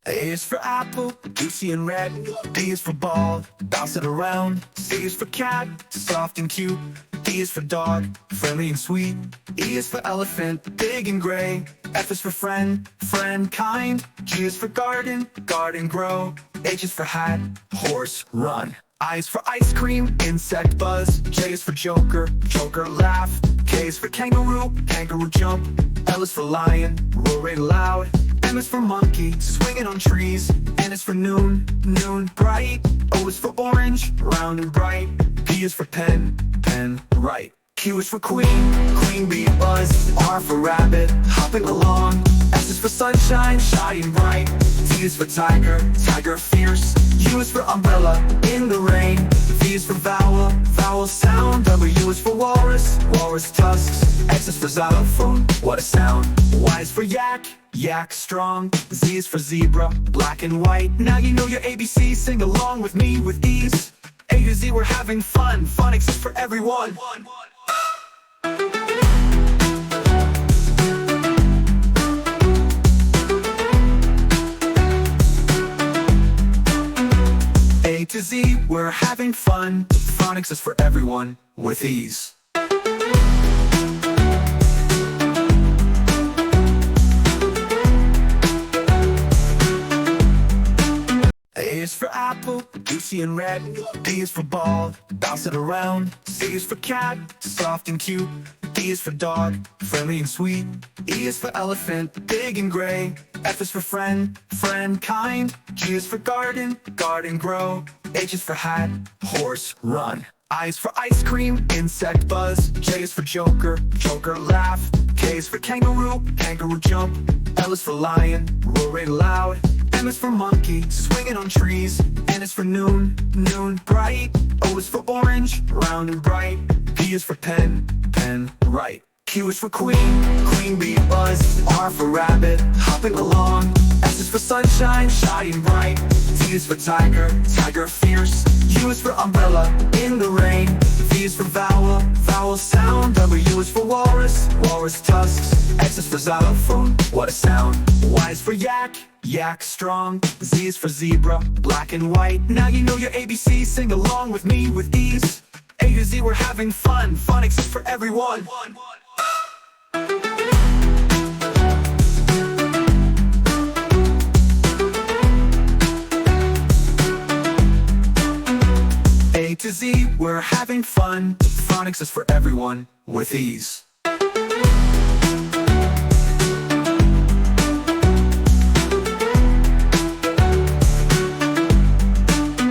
A is for apple, juicy and red. B is for ball, bounce it around. C is for cat, soft and cute. D is for dog, friendly and sweet. E is for elephant, big and gray. F is for friend, friend kind. G is for garden, garden grow. H is for hat, horse run. I is for ice cream, insect buzz. J is for joker, joker laugh. K is for kangaroo, kangaroo jump. L is for lion, roaring loud. M is for monkey, swinging on trees. N is for noon, noon bright. O is for orange, round and bright. P is for pen, pen right. Q is for queen, queen bee buzz. R for rabbit, hopping along. S is for sunshine, shining bright. T is for tiger, tiger fierce. U is for umbrella, in the rain. V is for vowel, vowel sound. W is for walrus, walrus tusks. X is for xylophone, what a sound. Y is for yak, yak strong. Z is for zebra, black and white. Now you know your ABC, sing along with me with ease. A to Z, we're having fun. Phonics is for everyone. A to Z, we're having fun. Phonics is for everyone with ease. A is for apple, juicy and red. B is for ball, bounce it around. C is for cat, soft and cute. D is for dog, friendly and sweet. E is for elephant, big and gray. F is for friend, friend kind. G is for garden, garden grow. H is for hat, horse run. I is for ice cream, insect buzz. J is for joker, joker laugh. K is for kangaroo, kangaroo jump. L is for lion, roaring loud. M is for monkey, swinging on trees. N is for noon, noon bright. O is for orange, round and bright. P is for pen, pen right. Q is for queen, queen bee buzz. R for rabbit, hopping along. S is for sunshine, shining bright. T is for tiger, tiger fierce. U is for umbrella, in the rain. V is for vowel, vowel sound. W is for walrus, walrus tusks. X is for xylophone, what a sound. Y is for yak, yak strong. Z is for zebra, black and white. Now you know your ABC, sing along with me with ease. A to Z, we're having fun. Phonics is for everyone. A to Z, we're having fun. Phonics is for everyone with ease.